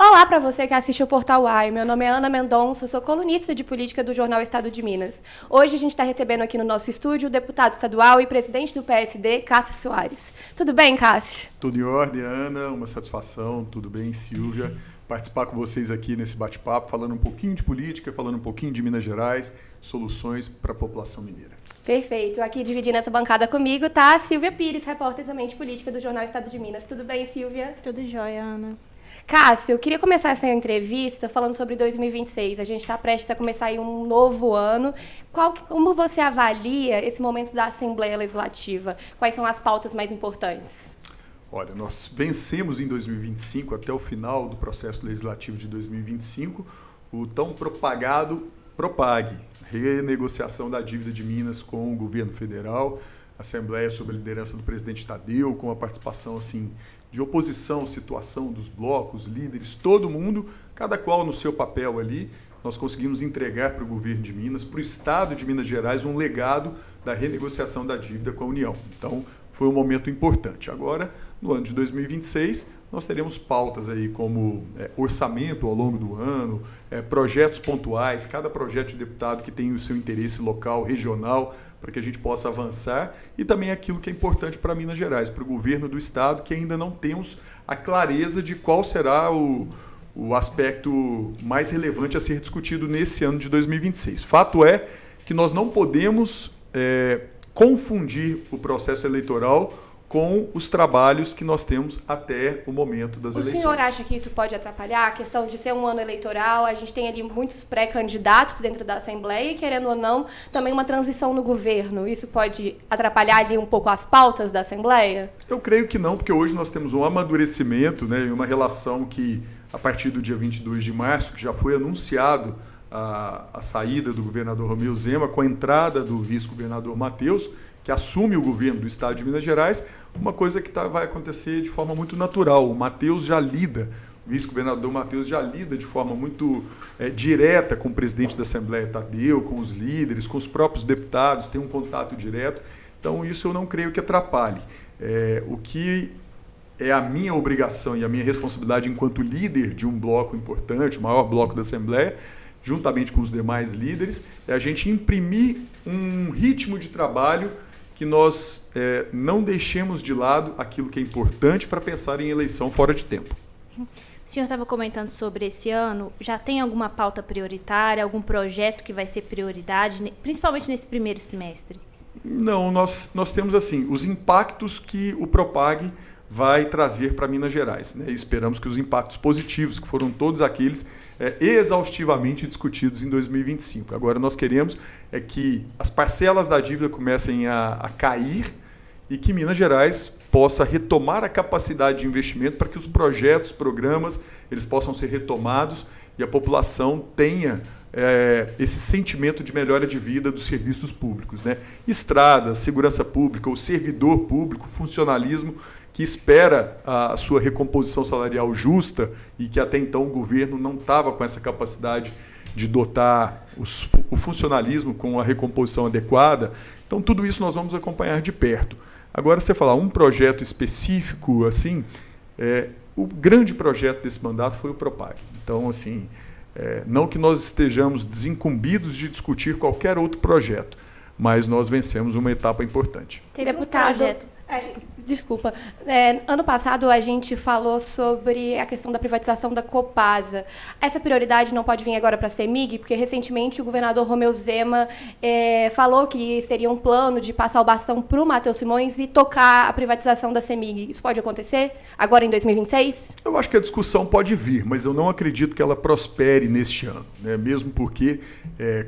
Olá para você que assiste o Portal UAI. Meu nome é Ana Mendonça, sou colunista de política do jornal Estado de Minas. Hoje a gente está recebendo aqui no nosso estúdio o deputado estadual e presidente do PSD, Cássio Soares. Tudo bem, Cássio? Tudo em ordem, Ana. Uma satisfação. Tudo bem, Silvia? Participar com vocês aqui nesse bate-papo, falando um pouquinho de política, falando um pouquinho de Minas Gerais, soluções para a população mineira. Perfeito. Aqui dividindo essa bancada comigo tá a Silvia Pires, repórter também de política do jornal Estado de Minas. Tudo bem, Silvia? Tudo jóia, Ana. Cássio, eu queria começar essa entrevista falando sobre 2026. A gente está prestes a começar aí um novo ano. Como você avalia esse momento da Assembleia Legislativa? Quais são as pautas mais importantes? Olha, nós vencemos em 2025, até o final do processo legislativo de 2025, o tão propagado PROPAG, renegociação da dívida de Minas com o governo federal, Assembleia sob a liderança do presidente Tadeu, com a participação assim, de oposição, situação dos blocos, líderes, todo mundo, cada qual no seu papel ali. Nós conseguimos entregar para o governo de Minas, para o Estado de Minas Gerais, um legado da renegociação da dívida com a União. Então, foi um momento importante. Agora, no ano de 2026, nós teremos pautas aí como orçamento ao longo do ano, projetos pontuais, cada projeto de deputado que tem o seu interesse local, regional, para que a gente possa avançar, e também aquilo que é importante para Minas Gerais, para o governo do Estado, que ainda não temos a clareza de qual será o aspecto mais relevante a ser discutido nesse ano de 2026. Fato é que nós não podemos confundir o processo eleitoral com os trabalhos que nós temos até o momento das eleições. O senhor acha que isso pode atrapalhar a questão de ser um ano eleitoral? A gente tem ali muitos pré-candidatos dentro da Assembleia e, querendo ou não, também uma transição no governo. Isso pode atrapalhar ali um pouco as pautas da Assembleia? Eu creio que não, porque hoje nós temos um amadurecimento, né, e uma relação que, a partir do dia 22 de março, que já foi anunciado a saída do governador Romeu Zema, com a entrada do vice-governador Matheus, que assume o governo do Estado de Minas Gerais, uma coisa que vai acontecer de forma muito natural. O Matheus já lida, o vice-governador Matheus já lida de forma muito direta com o presidente da Assembleia, Tadeu, com os líderes, com os próprios deputados, tem um contato direto. Então, isso eu não creio que atrapalhe. O que é a minha obrigação e a minha responsabilidade enquanto líder de um bloco importante, o maior bloco da Assembleia, juntamente com os demais líderes, é a gente imprimir um ritmo de trabalho que nós não deixemos de lado aquilo que é importante para pensar em eleição fora de tempo. O senhor estava comentando sobre esse ano, já tem alguma pauta prioritária, algum projeto que vai ser prioridade, principalmente nesse primeiro semestre? Não, nós temos assim, os impactos que o PROPAG vai trazer para Minas Gerais, né? Esperamos que os impactos positivos, que foram todos aqueles exaustivamente discutidos em 2025. Agora nós queremos que as parcelas da dívida comecem a cair e que Minas Gerais possa retomar a capacidade de investimento para que os projetos, programas, eles possam ser retomados e a população tenha esse sentimento de melhora de vida dos serviços públicos, né? Estradas, segurança pública, o servidor público, funcionalismo, que espera a sua recomposição salarial justa e que até então o governo não estava com essa capacidade de dotar o funcionalismo com a recomposição adequada. Então, tudo isso nós vamos acompanhar de perto. Agora, você falar um projeto específico, assim, o grande projeto desse mandato foi o PROPAG. Então, assim, não que nós estejamos desincumbidos de discutir qualquer outro projeto, mas nós vencemos uma etapa importante. Deputado, desculpa. Ano passado a gente falou sobre a questão da privatização da Copasa. Essa prioridade não pode vir agora para a CEMIG, porque recentemente o governador Romeu Zema falou que seria um plano de passar o bastão para o Matheus Simões e tocar a privatização da CEMIG. Isso pode acontecer agora em 2026? Eu acho que a discussão pode vir, mas eu não acredito que ela prospere neste ano, né? Mesmo porque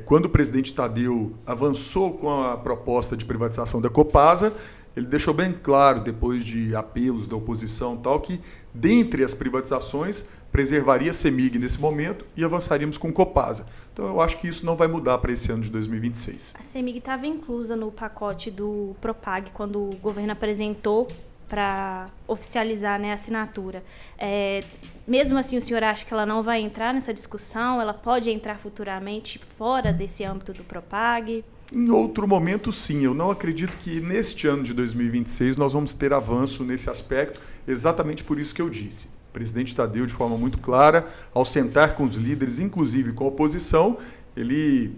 quando o presidente Tadeu avançou com a proposta de privatização da Copasa, ele deixou bem claro, depois de apelos da oposição tal, que dentre as privatizações preservaria a CEMIG nesse momento e avançaríamos com Copasa. Então eu acho que isso não vai mudar para esse ano de 2026. A CEMIG estava inclusa no pacote do PROPAG quando o governo apresentou para oficializar, né, a assinatura. Mesmo assim, o senhor acha que ela não vai entrar nessa discussão? Ela pode entrar futuramente fora desse âmbito do PROPAG? Em outro momento, sim. Eu não acredito que neste ano de 2026 nós vamos ter avanço nesse aspecto, exatamente por isso que eu disse. presidente Tadeu, de forma muito clara, ao sentar com os líderes, inclusive com a oposição, ele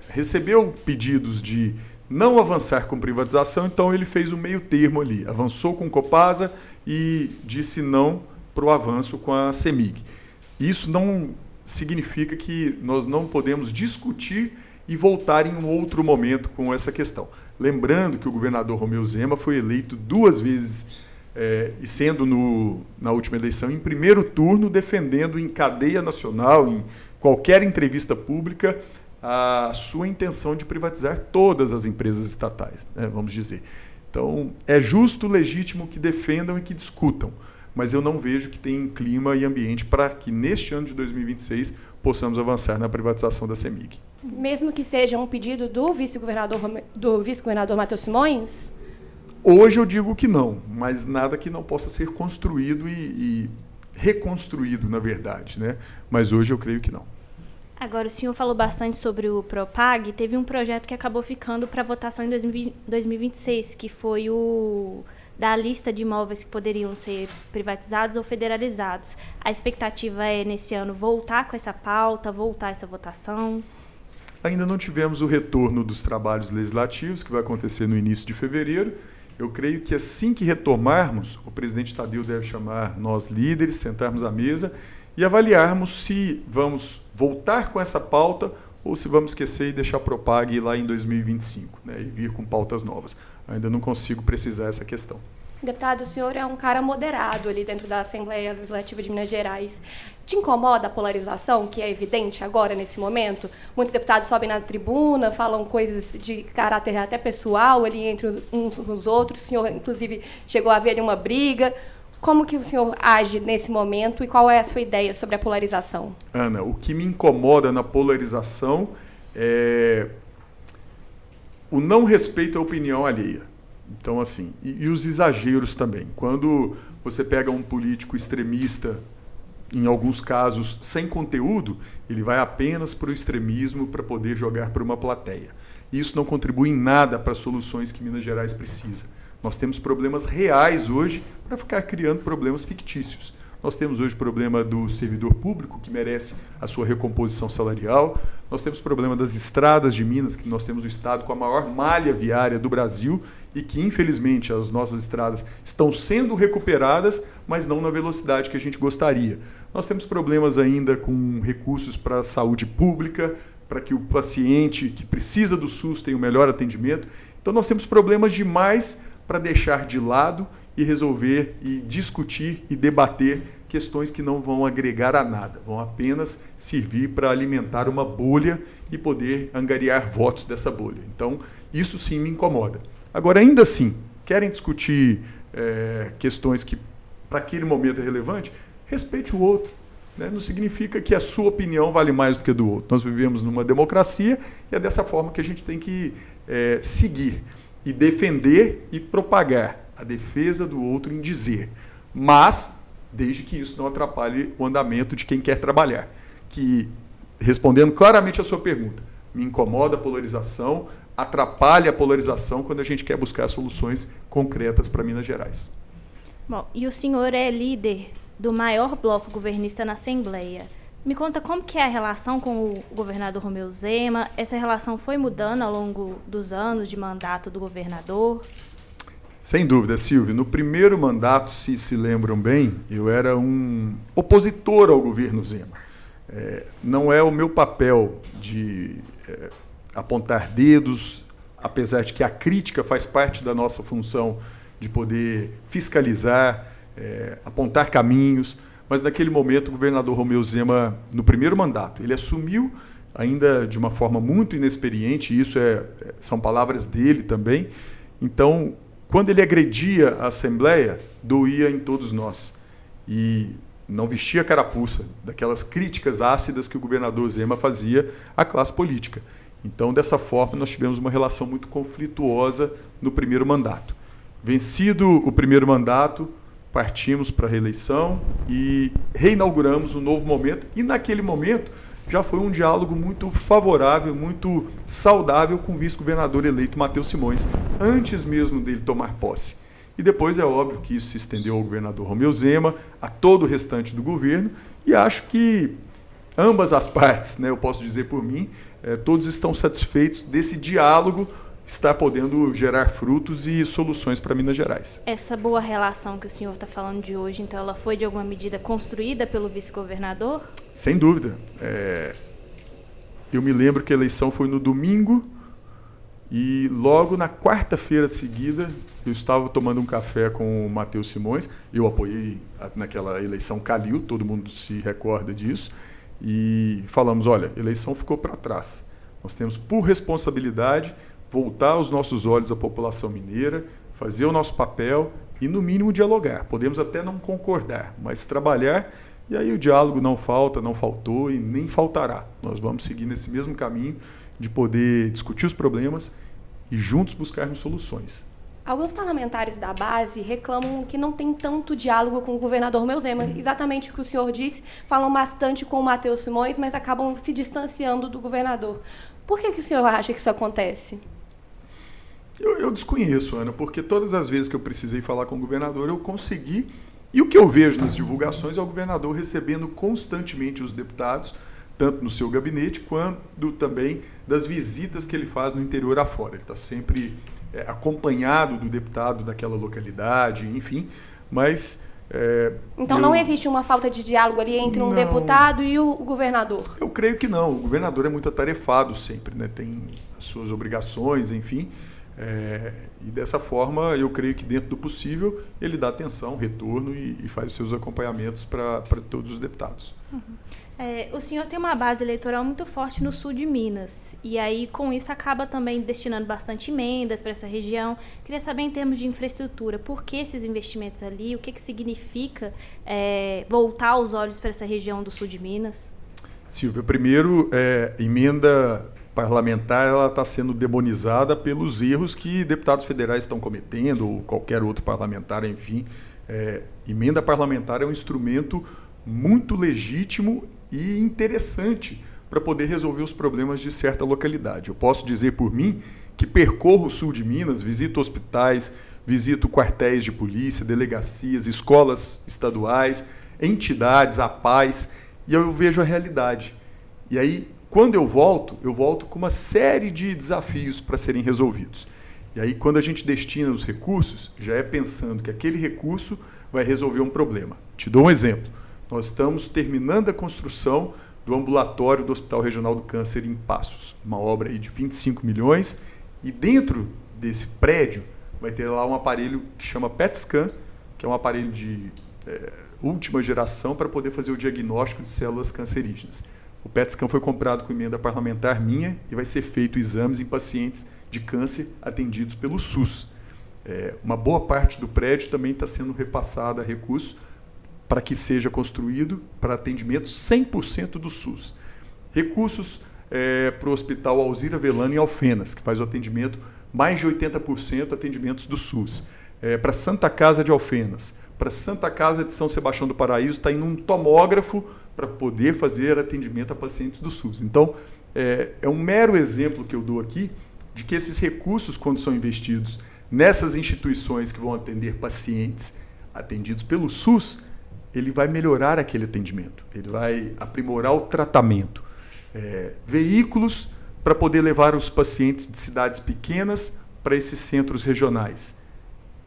recebeu pedidos de não avançar com privatização, então ele fez um meio termo ali, avançou com Copasa e disse não para o avanço com a CEMIG. Isso não significa que nós não podemos discutir e voltar em um outro momento com essa questão. Lembrando que o governador Romeu Zema foi eleito 2 vezes, e sendo na última eleição em primeiro turno, defendendo em cadeia nacional, em qualquer entrevista pública, a sua intenção de privatizar todas as empresas estatais, né, vamos dizer. Então, é justo, legítimo que defendam e que discutam, mas eu não vejo que tem clima e ambiente para que neste ano de 2026 possamos avançar na privatização da CEMIG. Mesmo que seja um pedido do vice-governador Matheus Simões? Hoje eu digo que não, mas nada que não possa ser construído e reconstruído, na verdade, né? Mas hoje eu creio que não. Agora, o senhor falou bastante sobre o Propag. Teve um projeto que acabou ficando para votação em 2026, que foi o da lista de imóveis que poderiam ser privatizados ou federalizados. A expectativa é, nesse ano, voltar com essa pauta, voltar essa votação? Ainda não tivemos o retorno dos trabalhos legislativos, que vai acontecer no início de fevereiro. Eu creio que assim que retomarmos, o presidente Tadeu deve chamar nós líderes, sentarmos à mesa e avaliarmos se vamos voltar com essa pauta ou se vamos esquecer e deixar a Propag lá em 2025, né, e vir com pautas novas. Ainda não consigo precisar essa questão. Deputado, o senhor é um cara moderado ali dentro da Assembleia Legislativa de Minas Gerais. Te incomoda a polarização, que é evidente agora, nesse momento? Muitos deputados sobem na tribuna, falam coisas de caráter até pessoal ali entre uns com os outros. O senhor, inclusive, chegou a haver uma briga. Como que o senhor age nesse momento e qual é a sua ideia sobre a polarização? Ana, o que me incomoda na polarização é o não respeito à opinião alheia. Então, assim, e os exageros também. Quando você pega um político extremista, em alguns casos sem conteúdo, ele vai apenas para o extremismo para poder jogar para uma plateia. E isso não contribui em nada para as soluções que Minas Gerais precisa. Nós temos problemas reais hoje para ficar criando problemas fictícios. Nós temos hoje o problema do servidor público, que merece a sua recomposição salarial. Nós temos o problema das estradas de Minas, que nós temos o estado com a maior malha viária do Brasil e que, infelizmente, as nossas estradas estão sendo recuperadas, mas não na velocidade que a gente gostaria. Nós temos problemas ainda com recursos para a saúde pública, para que o paciente que precisa do SUS tenha o melhor atendimento. Então, nós temos problemas demais para deixar de lado e resolver e discutir e debater questões que não vão agregar a nada, vão apenas servir para alimentar uma bolha e poder angariar votos dessa bolha. Então, isso sim me incomoda. Agora, ainda assim, querem discutir questões que para aquele momento é relevante, respeite o outro. Né? Não significa que a sua opinião vale mais do que a do outro. Nós vivemos numa democracia e é dessa forma que a gente tem que seguir e defender e propagar a defesa do outro em dizer, mas desde que isso não atrapalhe o andamento de quem quer trabalhar. Que, respondendo claramente a sua pergunta, me incomoda a polarização, atrapalha a polarização quando a gente quer buscar soluções concretas para Minas Gerais. Bom, e o senhor é líder do maior bloco governista na Assembleia. Me conta como que é a relação com o governador Romeu Zema. Essa relação foi mudando ao longo dos anos de mandato do governador? Sem dúvida, Silvio. No primeiro mandato, se lembram bem, eu era um opositor ao governo Zema. Não é o meu papel de apontar dedos, apesar de que a crítica faz parte da nossa função de poder fiscalizar, apontar caminhos, mas naquele momento o governador Romeu Zema, no primeiro mandato, ele assumiu ainda de uma forma muito inexperiente, e isso são palavras dele também. Então, quando ele agredia a Assembleia, doía em todos nós. E não vestia a carapuça daquelas críticas ácidas que o governador Zema fazia à classe política. Então, dessa forma, nós tivemos uma relação muito conflituosa no primeiro mandato. Vencido o primeiro mandato, partimos para a reeleição e reinauguramos um novo momento. E, naquele momento, já foi um diálogo muito favorável, muito saudável com o vice-governador eleito Matheus Simões, antes mesmo dele tomar posse. e depois é óbvio que isso se estendeu ao governador Romeu Zema, a todo o restante do governo, e acho que ambas as partes, né, eu posso dizer por mim, todos estão satisfeitos desse diálogo estar podendo gerar frutos e soluções para Minas Gerais. Essa boa relação que o senhor está falando de hoje, então, ela foi de alguma medida construída pelo vice-governador? Sem dúvida. Eu me lembro que a eleição foi no domingo e logo na quarta-feira seguida eu estava tomando um café com o Matheus Simões, eu apoiei naquela eleição Calil, todo mundo se recorda disso, e falamos, olha, a eleição ficou para trás. Nós temos, por responsabilidade, voltar os nossos olhos à população mineira, fazer o nosso papel e, no mínimo, dialogar. Podemos até não concordar, mas trabalhar, e aí o diálogo não falta, não faltou e nem faltará. Nós vamos seguir nesse mesmo caminho de poder discutir os problemas e juntos buscarmos soluções. Alguns parlamentares da base reclamam que não tem tanto diálogo com o governador Romeu Zema. Exatamente o que o senhor disse, falam bastante com o Matheus Simões, mas acabam se distanciando do governador. Por que o senhor acha que isso acontece? Eu desconheço, Ana, porque todas as vezes que eu precisei falar com o governador, eu consegui. E o que eu vejo nas divulgações é o governador recebendo constantemente os deputados, tanto no seu gabinete, quanto também das visitas que ele faz no interior afora. Ele está sempre acompanhado do deputado daquela localidade, enfim, mas... Então não existe uma falta de diálogo ali entre um deputado e o governador? Eu creio que não. O governador é muito atarefado sempre, né? Tem as suas obrigações, enfim... e dessa forma, eu creio que dentro do possível, ele dá atenção, retorno e faz seus acompanhamentos para todos os deputados. Uhum. O senhor tem uma base eleitoral muito forte no sul de Minas, e aí com isso acaba também destinando bastante emendas para essa região. Queria saber, em termos de infraestrutura, por que esses investimentos ali, o que significa voltar os olhos para essa região do sul de Minas? Silvia, primeiro, emenda parlamentar, ela está sendo demonizada pelos erros que deputados federais estão cometendo, ou qualquer outro parlamentar, enfim. Emenda parlamentar é um instrumento muito legítimo e interessante para poder resolver os problemas de certa localidade. Eu posso dizer por mim que percorro o sul de Minas, visito hospitais, visito quartéis de polícia, delegacias, escolas estaduais, entidades, APAES, e eu vejo a realidade. E aí, quando eu volto com uma série de desafios para serem resolvidos. E aí, quando a gente destina os recursos, já é pensando que aquele recurso vai resolver um problema. Te dou um exemplo. Nós estamos terminando a construção do ambulatório do Hospital Regional do Câncer em Passos, uma obra aí de 25 milhões, e dentro desse prédio vai ter lá um aparelho que chama PET Scan, que é um aparelho de última geração para poder fazer o diagnóstico de células cancerígenas. O PET Scan foi comprado com emenda parlamentar minha e vai ser feito exames em pacientes de câncer atendidos pelo SUS. Uma boa parte do prédio também está sendo repassada a recursos para que seja construído para atendimento 100% do SUS. Recursos para o Hospital Alzira Velano em Alfenas, que faz o atendimento, mais de 80% atendimentos do SUS. Para Santa Casa de Alfenas, para Santa Casa de São Sebastião do Paraíso, está indo um tomógrafo para poder fazer atendimento a pacientes do SUS. Então, é um mero exemplo que eu dou aqui de que esses recursos, quando são investidos nessas instituições que vão atender pacientes atendidos pelo SUS, ele vai melhorar aquele atendimento, ele vai aprimorar o tratamento. Veículos para poder levar os pacientes de cidades pequenas para esses centros regionais.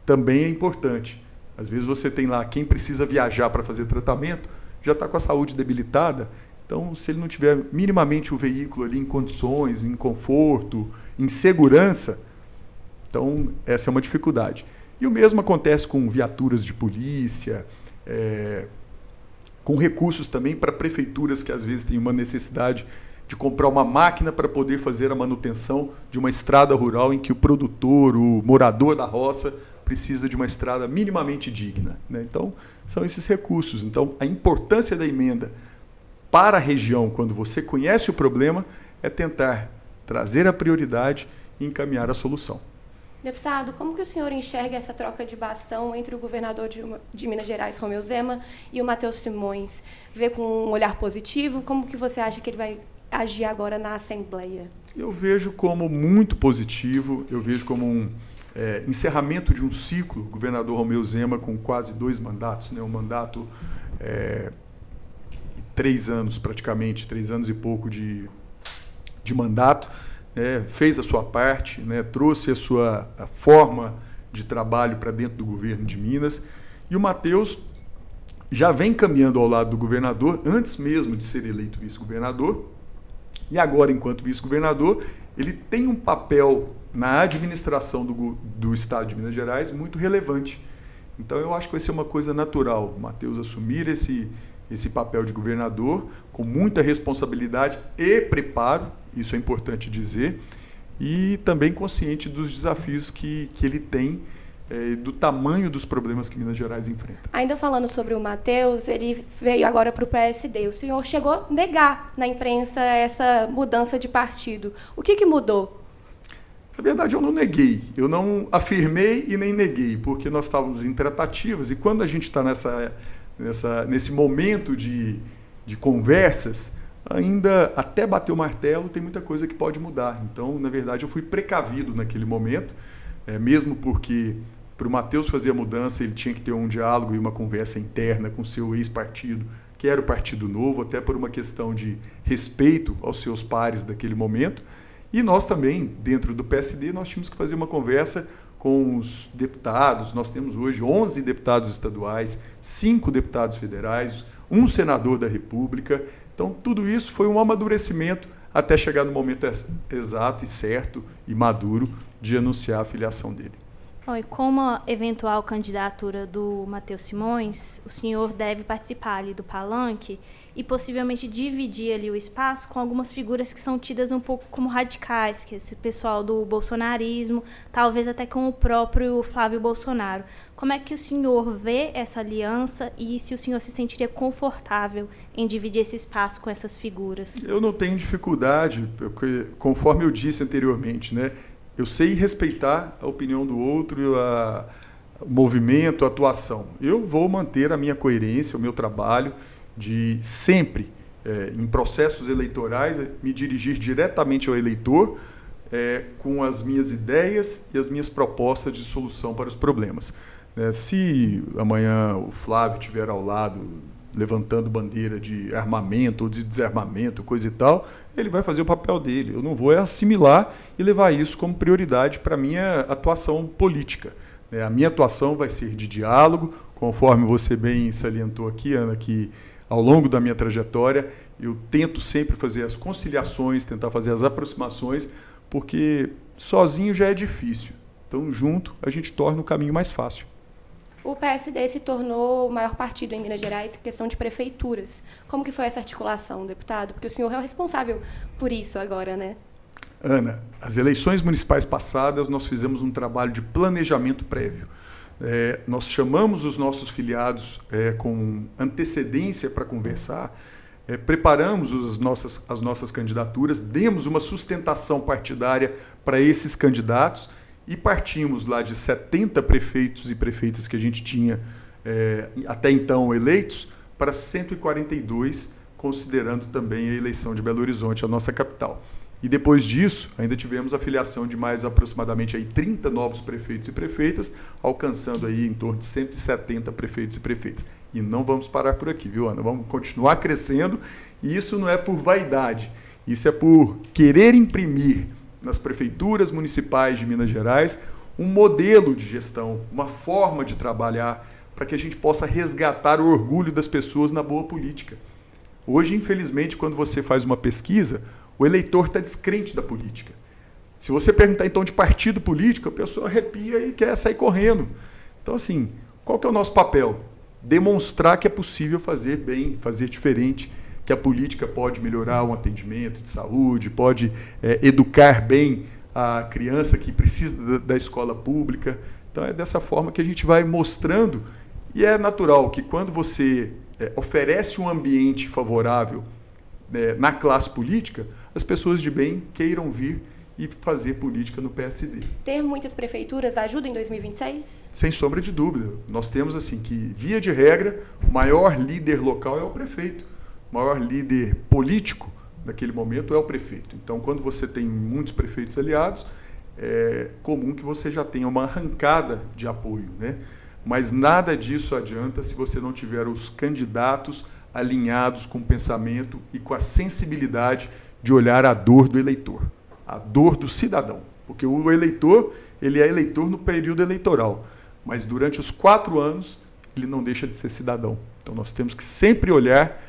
Também é importante. Às vezes você tem lá quem precisa viajar para fazer tratamento, já está com a saúde debilitada, então se ele não tiver minimamente o veículo ali em condições, em conforto, em segurança, então essa é uma dificuldade. E o mesmo acontece com viaturas de polícia, com recursos também para prefeituras que às vezes têm uma necessidade de comprar uma máquina para poder fazer a manutenção de uma estrada rural em que o produtor, o morador da roça, precisa de uma estrada minimamente digna, né? Então, são esses recursos. Então, a importância da emenda para a região, quando você conhece o problema, é tentar trazer a prioridade e encaminhar a solução. Deputado, como que o senhor enxerga essa troca de bastão entre o governador de Minas Gerais, Romeu Zema, e o Matheus Simões? Vê com um olhar positivo? Como que você acha que ele vai agir agora na Assembleia? Eu vejo como muito positivo, eu vejo como encerramento de um ciclo, o governador Romeu Zema com quase 2 mandatos, né, um mandato 3 anos praticamente, 3 anos e pouco de mandato, fez a sua parte, né, trouxe a forma de trabalho para dentro do governo de Minas, e o Matheus já vem caminhando ao lado do governador, antes mesmo de ser eleito vice-governador, e agora, enquanto vice-governador, ele tem um papel na administração do Estado de Minas Gerais muito relevante. Então, eu acho que vai ser uma coisa natural o Matheus assumir esse papel de governador com muita responsabilidade e preparo, isso é importante dizer, e também consciente dos desafios que ele tem, do tamanho dos problemas que Minas Gerais enfrenta. Ainda falando sobre o Matheus, ele veio agora para o PSD. O senhor chegou a negar na imprensa essa mudança de partido. O que mudou? Na verdade, eu não neguei. Eu não afirmei e nem neguei, porque nós estávamos em tratativas, e quando a gente está nesse momento de conversas, ainda até bater o martelo, tem muita coisa que pode mudar. Então, na verdade, eu fui precavido naquele momento, mesmo porque para o Matheus fazer a mudança, ele tinha que ter um diálogo e uma conversa interna com o seu ex-partido, que era o Partido Novo, até por uma questão de respeito aos seus pares daquele momento. E nós também, dentro do PSD, nós tínhamos que fazer uma conversa com os deputados. Nós temos hoje 11 deputados estaduais, 5 deputados federais, 1 senador da República. Então, tudo isso foi um amadurecimento até chegar no momento exato e certo e maduro de anunciar a filiação dele. Bom, e como a eventual candidatura do Matheus Simões, o senhor deve participar ali do palanque e possivelmente dividir ali o espaço com algumas figuras que são tidas um pouco como radicais, que é esse pessoal do bolsonarismo, talvez até com o próprio Flávio Bolsonaro. Como é que o senhor vê essa aliança e se o senhor se sentiria confortável em dividir esse espaço com essas figuras? Eu não tenho dificuldade, porque, conforme eu disse anteriormente, né? Eu sei respeitar a opinião do outro, o movimento, a atuação. Eu vou manter a minha coerência, o meu trabalho de sempre, em processos eleitorais, me dirigir diretamente ao eleitor com as minhas ideias e as minhas propostas de solução para os problemas. Se amanhã o Flávio estiver ao lado levantando bandeira de armamento ou de desarmamento, coisa e tal, ele vai fazer o papel dele. Eu não vou assimilar e levar isso como prioridade para a minha atuação política. A minha atuação vai ser de diálogo, conforme você bem salientou aqui, Ana, que ao longo da minha trajetória eu tento sempre fazer as conciliações, tentar fazer as aproximações, porque sozinho já é difícil. Então, junto, a gente torna o caminho mais fácil. O PSD se tornou o maior partido em Minas Gerais em questão de prefeituras. Como que foi essa articulação, deputado? Porque o senhor é o responsável por isso agora, né? Ana, as eleições municipais passadas, nós fizemos um trabalho de planejamento prévio. Nós chamamos os nossos filiados com antecedência para conversar, preparamos as nossas candidaturas, demos uma sustentação partidária para esses candidatos, e partimos lá de 70 prefeitos e prefeitas que a gente tinha até então eleitos para 142, considerando também a eleição de Belo Horizonte, a nossa capital. E depois disso, ainda tivemos a filiação de mais aproximadamente 30 novos prefeitos e prefeitas, alcançando aí em torno de 170 prefeitos e prefeitas. E não vamos parar por aqui, viu, Ana? Vamos continuar crescendo, e isso não é por vaidade, isso é por querer imprimir nas prefeituras municipais de Minas Gerais, um modelo de gestão, uma forma de trabalhar, para que a gente possa resgatar o orgulho das pessoas na boa política. Hoje, infelizmente, quando você faz uma pesquisa, o eleitor está descrente da política. Se você perguntar, então, de partido político, a pessoa arrepia e quer sair correndo. Então, assim, qual que é o nosso papel? Demonstrar que é possível fazer bem, fazer diferente, que a política pode melhorar o atendimento de saúde, pode educar bem a criança que precisa da escola pública. Então, é dessa forma que a gente vai mostrando, e é natural que quando você oferece um ambiente favorável na classe política, as pessoas de bem queiram vir e fazer política no PSD. Ter muitas prefeituras ajuda em 2026? Sem sombra de dúvida. Nós temos assim que, via de regra, o maior líder local é o prefeito. O maior líder político naquele momento é o prefeito. Então, quando você tem muitos prefeitos aliados, é comum que você já tenha uma arrancada de apoio, né? Mas nada disso adianta se você não tiver os candidatos alinhados com o pensamento e com a sensibilidade de olhar a dor do eleitor, a dor do cidadão. Porque o eleitor, ele é eleitor no período eleitoral, mas durante os 4 anos ele não deixa de ser cidadão. Então nós temos que sempre olhar,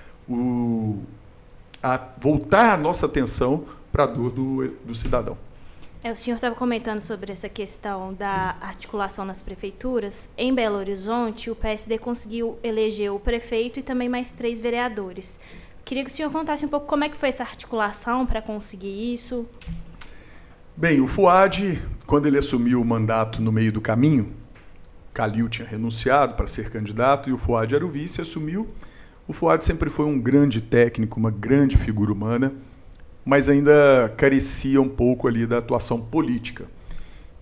voltar a nossa atenção para a dor do cidadão. O senhor estava comentando sobre essa questão da articulação nas prefeituras. Em Belo Horizonte, o PSD conseguiu eleger o prefeito e também mais 3 vereadores. Queria que o senhor contasse um pouco como é que foi essa articulação para conseguir isso. Bem, o Fuad, quando ele assumiu o mandato no meio do caminho, Calil tinha renunciado para ser candidato e o Fuad era o vice, assumiu. O Fuad sempre foi um grande técnico, uma grande figura humana, mas ainda carecia um pouco ali da atuação política.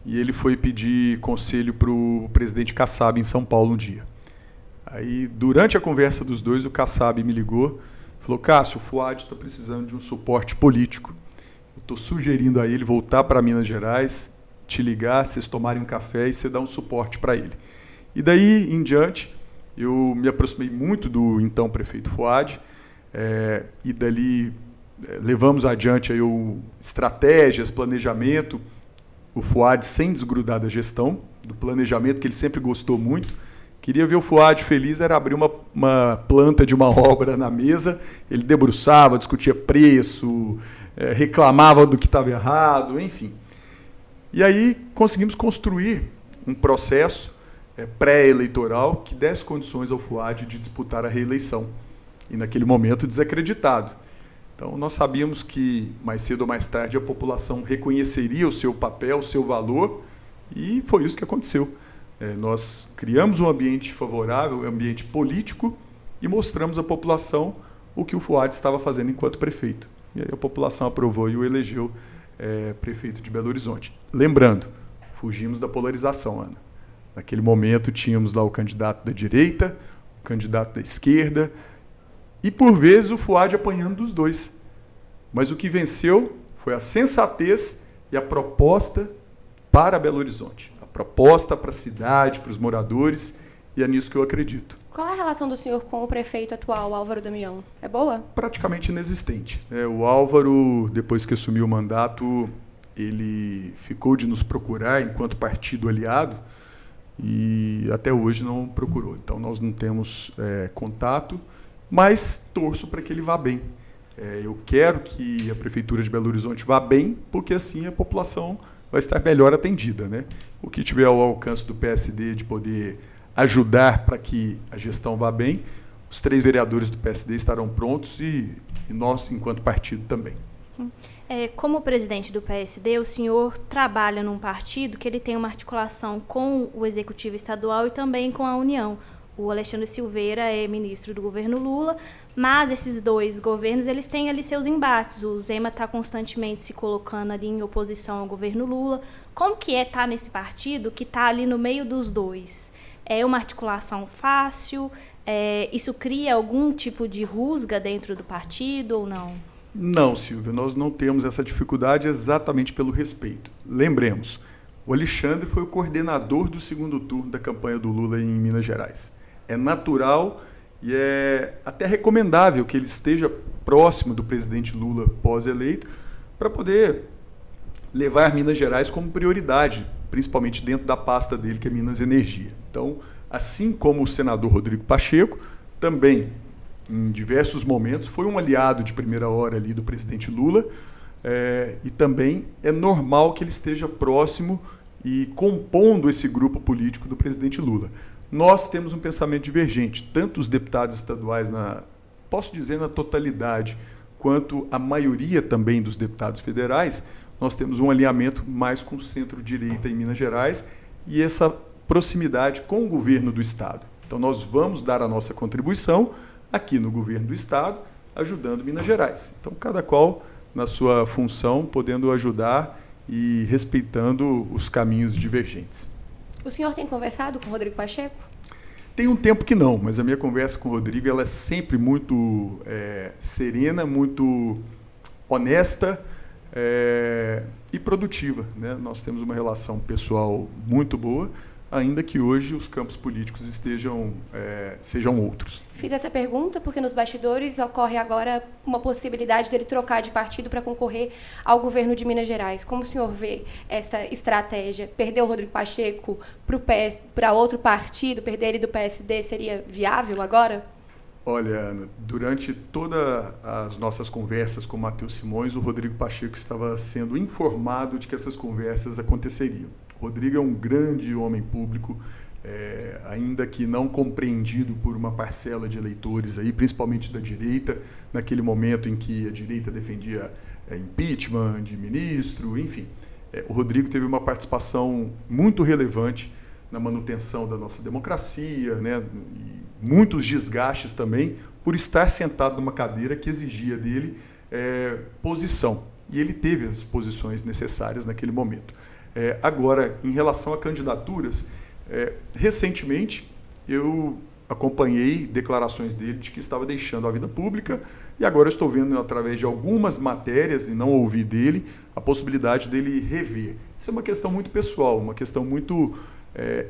E ele foi pedir conselho para o presidente Kassab em São Paulo um dia. Aí, durante a conversa dos dois, o Kassab me ligou e falou: Cássio, o Fuad está precisando de um suporte político. Eu estou sugerindo a ele voltar para Minas Gerais, te ligar, vocês tomarem um café e você dar um suporte para ele. E daí em diante, eu me aproximei muito do então prefeito Fuad, e dali levamos adiante aí estratégias, planejamento, o Fuad sem desgrudar da gestão, do planejamento que ele sempre gostou muito. Queria ver o Fuad feliz, era abrir uma planta de uma obra na mesa, ele debruçava, discutia preço, reclamava do que estava errado, enfim. E aí conseguimos construir um processo pré-eleitoral que desse condições ao Fuad de disputar a reeleição. E naquele momento desacreditado. Então nós sabíamos que mais cedo ou mais tarde a população reconheceria o seu papel, o seu valor, e foi isso que aconteceu. Nós criamos um ambiente favorável, um ambiente político, e mostramos à população o que o Fuad estava fazendo enquanto prefeito. E aí a população aprovou e o elegeu prefeito de Belo Horizonte. Lembrando, fugimos da polarização, Ana. Naquele momento tínhamos lá o candidato da direita, o candidato da esquerda, e por vezes o Fuad apanhando dos dois. Mas o que venceu foi a sensatez e a proposta para Belo Horizonte. A proposta para a cidade, para os moradores, e é nisso que eu acredito. Qual é a relação do senhor com o prefeito atual, Álvaro Damião? É boa? Praticamente inexistente. O Álvaro, depois que assumiu o mandato, ele ficou de nos procurar enquanto partido aliado e até hoje não procurou. Então nós não temos contato, mas torço para que ele vá bem. Eu quero que a Prefeitura de Belo Horizonte vá bem, porque assim a população vai estar melhor atendida, né? O que tiver ao alcance do PSD de poder ajudar para que a gestão vá bem, os 3 vereadores do PSD estarão prontos e nós, enquanto partido, também. Como presidente do PSD, o senhor trabalha num partido que ele tem uma articulação com o Executivo Estadual e também com a União. O Alexandre Silveira é ministro do governo Lula, mas esses 2 governos eles têm ali seus embates. O Zema está constantemente se colocando ali em oposição ao governo Lula. Como que estar nesse partido que está ali no meio dos 2? É uma articulação fácil? Isso cria algum tipo de rusga dentro do partido ou não? Não, Silvia, nós não temos essa dificuldade exatamente pelo respeito. Lembremos, o Alexandre foi o coordenador do segundo turno da campanha do Lula em Minas Gerais. É natural e é até recomendável que ele esteja próximo do presidente Lula pós-eleito para poder levar Minas Gerais como prioridade, principalmente dentro da pasta dele, que é Minas Energia. Então, assim como o senador Rodrigo Pacheco, também em diversos momentos, foi um aliado de primeira hora ali do presidente Lula, e também é normal que ele esteja próximo e compondo esse grupo político do presidente Lula. Nós temos um pensamento divergente, tanto os deputados estaduais, posso dizer na totalidade, quanto a maioria também dos deputados federais, nós temos um alinhamento mais com o centro-direita em Minas Gerais e essa proximidade com o governo do Estado. Então nós vamos dar a nossa contribuição aqui no governo do Estado, ajudando Minas Gerais. Então, cada qual na sua função, podendo ajudar e respeitando os caminhos divergentes. O senhor tem conversado com o Rodrigo Pacheco? Tem um tempo que não, mas a minha conversa com o Rodrigo ela é sempre muito serena, muito honesta, e produtiva, né? Nós temos uma relação pessoal muito boa, ainda que hoje os campos políticos sejam outros. Fiz essa pergunta porque nos bastidores ocorre agora uma possibilidade dele trocar de partido para concorrer ao governo de Minas Gerais. Como o senhor vê essa estratégia? Perder o Rodrigo Pacheco para outro partido, perder ele do PSD, seria viável agora? Olha, Ana, durante todas as nossas conversas com o Matheus Simões, o Rodrigo Pacheco estava sendo informado de que essas conversas aconteceriam. O Rodrigo é um grande homem público, ainda que não compreendido por uma parcela de eleitores, aí, principalmente da direita, naquele momento em que a direita defendia impeachment de ministro, enfim. O Rodrigo teve uma participação muito relevante na manutenção da nossa democracia, né, e muitos desgastes também por estar sentado numa cadeira que exigia dele posição. E ele teve as posições necessárias naquele momento. Agora, em relação a candidaturas, recentemente eu acompanhei declarações dele de que estava deixando a vida pública e agora eu estou vendo, através de algumas matérias, e não ouvi dele, a possibilidade dele rever. Isso é uma questão muito pessoal, uma questão muito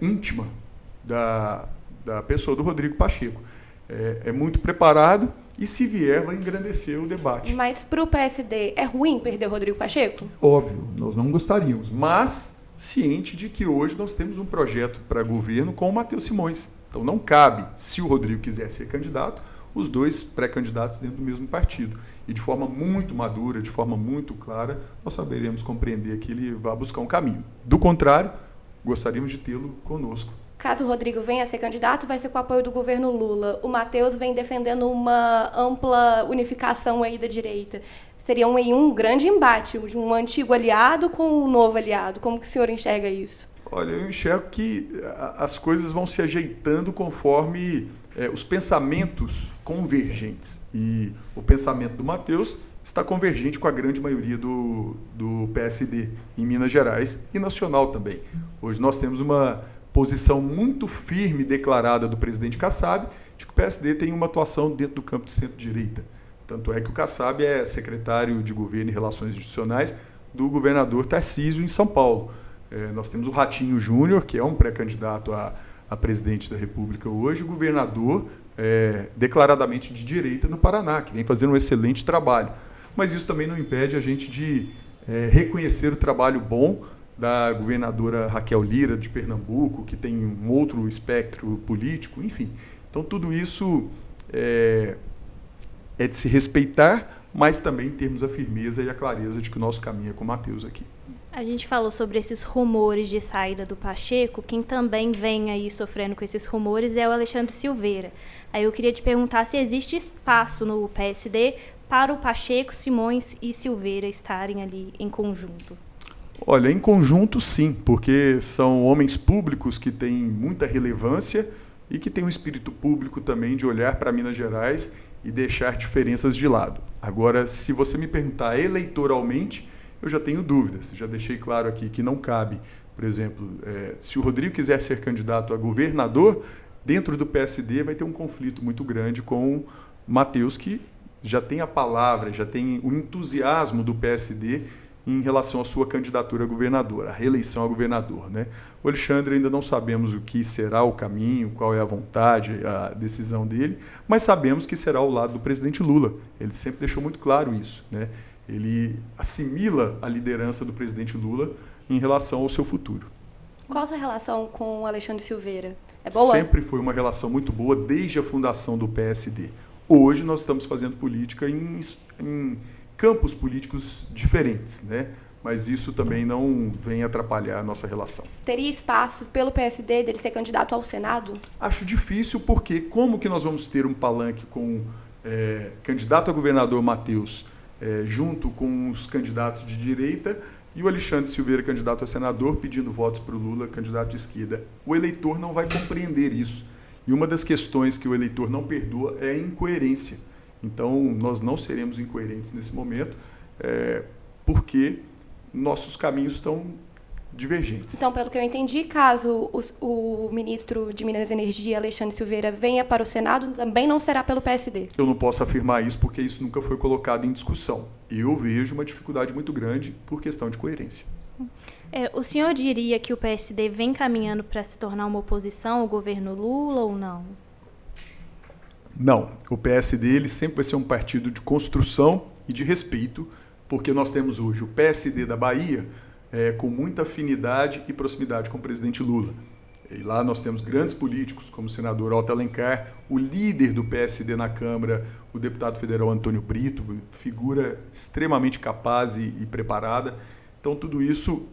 íntima da pessoa do Rodrigo Pacheco. É muito preparado e, se vier, vai engrandecer o debate. Mas para o PSD é ruim perder o Rodrigo Pacheco? Óbvio, nós não gostaríamos, mas ciente de que hoje nós temos um projeto para governo com o Matheus Simões. Então não cabe, se o Rodrigo quiser ser candidato, os dois pré-candidatos dentro do mesmo partido. E de forma muito madura, de forma muito clara, nós saberemos compreender que ele vai buscar um caminho. Do contrário, gostaríamos de tê-lo conosco. Caso o Rodrigo venha a ser candidato, vai ser com o apoio do governo Lula. O Matheus vem defendendo uma ampla unificação aí da direita. Seria um grande embate de um antigo aliado com um novo aliado. Como que o senhor enxerga isso? Olha, eu enxergo que as coisas vão se ajeitando conforme os pensamentos convergentes. E o pensamento do Matheus está convergente com a grande maioria do PSD em Minas Gerais e nacional também. Hoje nós temos uma posição muito firme declarada do presidente Kassab de que o PSD tem uma atuação dentro do campo de centro-direita. Tanto é que o Kassab é secretário de Governo e Relações Institucionais do governador Tarcísio em São Paulo. Nós temos o Ratinho Júnior, que é um pré-candidato a presidente da República hoje, o governador declaradamente de direita no Paraná, que vem fazendo um excelente trabalho. Mas isso também não impede a gente de reconhecer o trabalho bom da governadora Raquel Lira, de Pernambuco, que tem um outro espectro político, enfim. Então, tudo isso é de se respeitar, mas também termos a firmeza e a clareza de que o nosso caminho é com o Matheus aqui. A gente falou sobre esses rumores de saída do Pacheco. Quem também vem aí sofrendo com esses rumores é o Alexandre Silveira. Aí eu queria te perguntar se existe espaço no PSD para o Pacheco, Simões e Silveira estarem ali em conjunto. Olha, em conjunto sim, porque são homens públicos que têm muita relevância e que têm um espírito público também de olhar para Minas Gerais e deixar diferenças de lado. Agora, se você me perguntar eleitoralmente, eu já tenho dúvidas. Já deixei claro aqui que não cabe, por exemplo, se o Rodrigo quiser ser candidato a governador, dentro do PSD vai ter um conflito muito grande com o Matheus, que já tem a palavra, já tem o entusiasmo do PSD em relação à sua candidatura a governador, a reeleição a governador, né? O Alexandre ainda não sabemos o que será o caminho, qual é a vontade, a decisão dele, mas sabemos que será ao lado do presidente Lula. Ele sempre deixou muito claro isso, né? Ele assimila a liderança do presidente Lula em relação ao seu futuro. Qual a sua relação com o Alexandre Silveira? É boa? Sempre foi uma relação muito boa desde a fundação do PSD. Hoje nós estamos fazendo política em campos políticos diferentes, né? Mas isso também não vem atrapalhar a nossa relação. Teria espaço pelo PSD dele ser candidato ao Senado? Acho difícil, porque como que nós vamos ter um palanque com candidato a governador Matheus junto com os candidatos de direita e o Alexandre Silveira, candidato a senador, pedindo votos para o Lula, candidato de esquerda? O eleitor não vai compreender isso. E uma das questões que o eleitor não perdoa é a incoerência. Então, nós não seremos incoerentes nesse momento, porque nossos caminhos estão divergentes. Então, pelo que eu entendi, caso o ministro de Minas e Energia, Alexandre Silveira, venha para o Senado, também não será pelo PSD? Eu não posso afirmar isso porque isso nunca foi colocado em discussão. Eu vejo uma dificuldade muito grande por questão de coerência. O senhor diria que o PSD vem caminhando para se tornar uma oposição ao governo Lula ou não? Não. O PSD ele sempre vai ser um partido de construção e de respeito, porque nós temos hoje o PSD da Bahia com muita afinidade e proximidade com o presidente Lula. E lá nós temos grandes políticos, como o senador Otto Alencar, o líder do PSD na Câmara, o deputado federal Antônio Brito, figura extremamente capaz e preparada. Então, tudo isso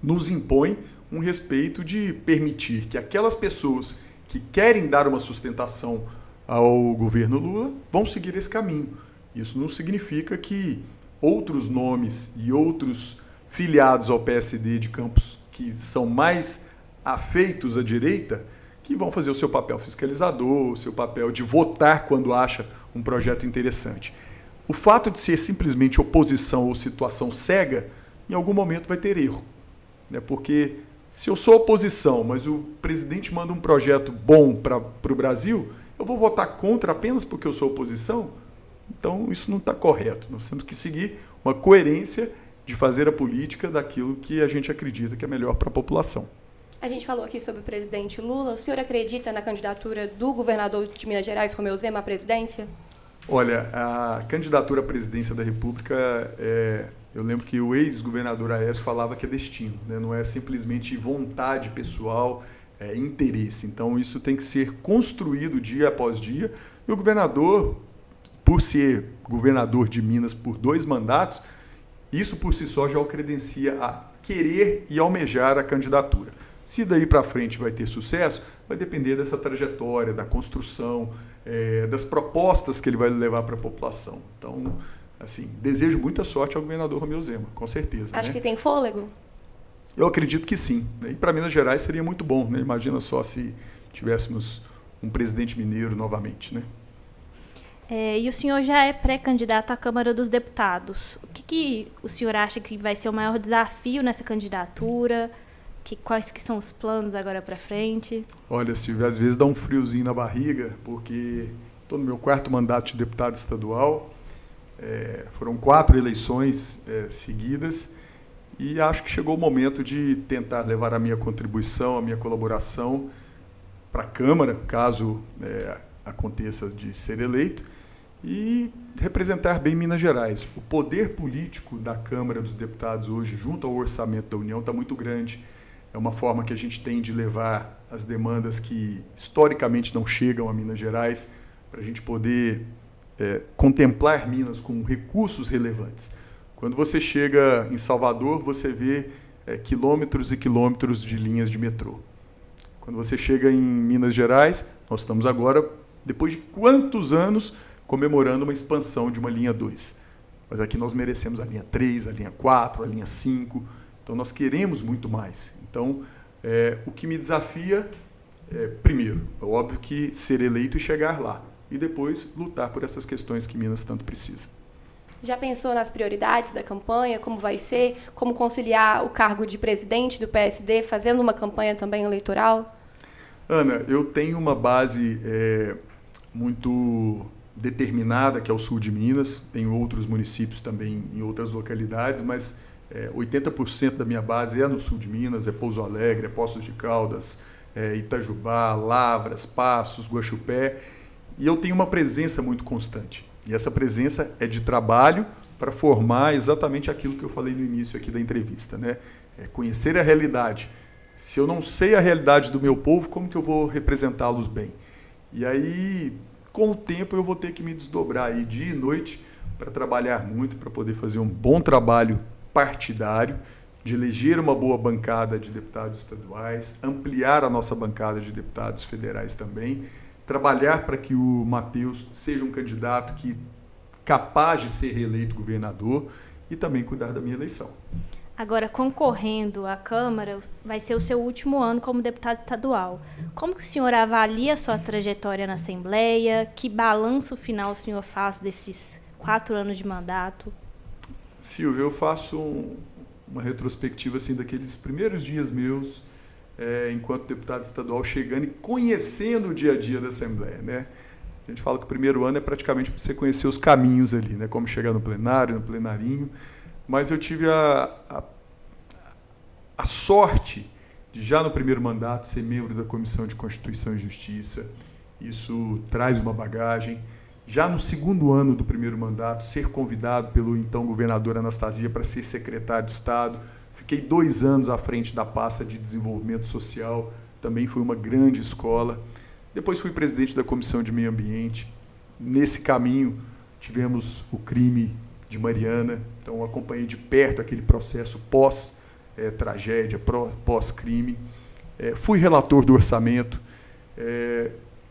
nos impõe um respeito de permitir que aquelas pessoas que querem dar uma sustentação ao governo Lula vão seguir esse caminho. Isso não significa que outros nomes e outros filiados ao PSD de campos que são mais afeitos à direita, que vão fazer o seu papel fiscalizador, o seu papel de votar quando acha um projeto interessante. O fato de ser simplesmente oposição ou situação cega, em algum momento vai ter erro. Né? Porque se eu sou oposição, mas o presidente manda um projeto bom para o Brasil, eu vou votar contra apenas porque eu sou oposição? Então isso não está correto. Nós temos que seguir uma coerência de fazer a política daquilo que a gente acredita que é melhor para a população. A gente falou aqui sobre o presidente Lula. O senhor acredita na candidatura do governador de Minas Gerais, Romeu Zema, à presidência? Olha, a candidatura à presidência da República, eu lembro que o ex-governador Aécio falava que é destino, né? Não é simplesmente vontade pessoal, interesse. Então, isso tem que ser construído dia após dia. E o governador, por ser governador de Minas por 2 mandatos, isso por si só já o credencia a querer e almejar a candidatura. Se daí para frente vai ter sucesso, vai depender dessa trajetória, da construção, das propostas que ele vai levar para a população. Então, assim, desejo muita sorte ao governador Romeu Zema, com certeza. Acho que tem fôlego? Eu acredito que sim. E para Minas Gerais seria muito bom, né? Imagina só se tivéssemos um presidente mineiro novamente, né? E o senhor já é pré-candidato à Câmara dos Deputados. O que o senhor acha que vai ser o maior desafio nessa candidatura? Quais que são os planos agora para frente? Olha, Silvia, às vezes dá um friozinho na barriga, porque estou no meu 4º mandato de deputado estadual. Foram 4 eleições seguidas e acho que chegou o momento de tentar levar a minha contribuição, a minha colaboração para a Câmara, caso aconteça de ser eleito, e representar bem Minas Gerais. O poder político da Câmara dos Deputados hoje, junto ao orçamento da União, está muito grande. É uma forma que a gente tem de levar as demandas que historicamente não chegam a Minas Gerais, para a gente poder contemplar Minas com recursos relevantes. Quando você chega em Salvador, você vê quilômetros e quilômetros de linhas de metrô. Quando você chega em Minas Gerais, nós estamos agora, depois de quantos anos, comemorando uma expansão de uma linha 2. Mas aqui nós merecemos a linha 3, a linha 4, a linha 5. Então, nós queremos muito mais. Então, o que me desafia primeiro, é óbvio que ser eleito e chegar lá. E depois, lutar por essas questões que Minas tanto precisa. Já pensou nas prioridades da campanha? Como vai ser? Como conciliar o cargo de presidente do PSD, fazendo uma campanha também eleitoral? Ana, eu tenho uma base muito determinada, que é o sul de Minas. Tenho outros municípios também em outras localidades, mas 80% da minha base é no sul de Minas, é Pouso Alegre, é Poços de Caldas, Itajubá, Lavras, Passos, Guaxupé. E eu tenho uma presença muito constante. E essa presença é de trabalho para formar exatamente aquilo que eu falei no início aqui da entrevista, né? Conhecer a realidade. Se eu não sei a realidade do meu povo, como que eu vou representá-los bem? E aí, com o tempo, eu vou ter que me desdobrar aí dia e noite para trabalhar muito, para poder fazer um bom trabalho partidário, de eleger uma boa bancada de deputados estaduais, ampliar a nossa bancada de deputados federais também, trabalhar para que o Matheus seja um candidato capaz de ser reeleito governador e também cuidar da minha eleição. Agora, concorrendo à Câmara, vai ser o seu último ano como deputado estadual. Como que o senhor avalia a sua trajetória na Assembleia? Que balanço final o senhor faz desses 4 anos de mandato? Silvia, eu faço uma retrospectiva assim, daqueles primeiros dias meus enquanto deputado estadual, chegando e conhecendo o dia a dia da Assembleia, né? A gente fala que o primeiro ano é praticamente para você conhecer os caminhos ali, né? Como chegar no plenário, no plenarinho. Mas eu tive a sorte de, já no primeiro mandato, ser membro da Comissão de Constituição e Justiça. Isso traz uma bagagem. Já no segundo ano do primeiro mandato, ser convidado pelo então governador Anastasia para ser secretário de Estado. Fiquei 2 anos à frente da pasta de desenvolvimento social, também foi uma grande escola. Depois fui presidente da Comissão de Meio Ambiente. Nesse caminho, tivemos o crime de Mariana, então acompanhei de perto aquele processo pós-tragédia, pós-crime. Fui relator do orçamento,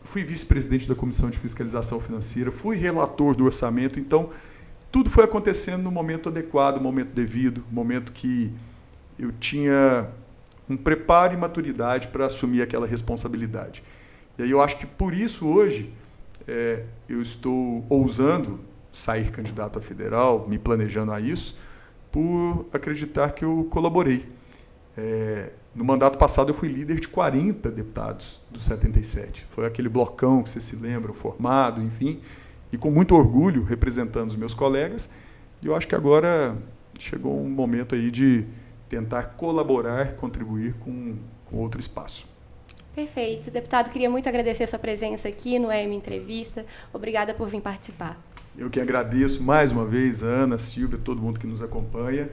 fui vice-presidente da Comissão de Fiscalização Financeira, fui relator do orçamento, então tudo foi acontecendo no momento adequado, no momento devido, no momento que eu tinha um preparo e maturidade para assumir aquela responsabilidade. E aí eu acho que por isso hoje eu estou ousando sair candidato a federal, me planejando a isso, por acreditar que eu colaborei. No mandato passado eu fui líder de 40 deputados dos 77. Foi aquele blocão que vocês se lembram, formado, enfim, e com muito orgulho representando os meus colegas. E eu acho que agora chegou um momento aí de tentar colaborar, contribuir com outro espaço. Perfeito. Deputado, queria muito agradecer a sua presença aqui no EM Entrevista. Obrigada por vir participar. Eu que agradeço mais uma vez a Ana, a Silvia, todo mundo que nos acompanha.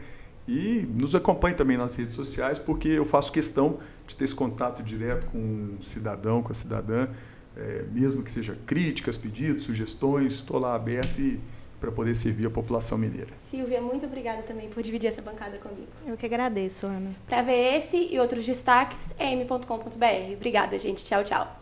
E nos acompanhe também nas redes sociais, porque eu faço questão de ter esse contato direto com o cidadão, com a cidadã, mesmo que seja críticas, pedidos, sugestões, estou lá aberto para poder servir a população mineira. Silvia, muito obrigada também por dividir essa bancada comigo. Eu que agradeço, Ana. Para ver esse e outros destaques, em m.com.br. Obrigada, gente. Tchau, tchau.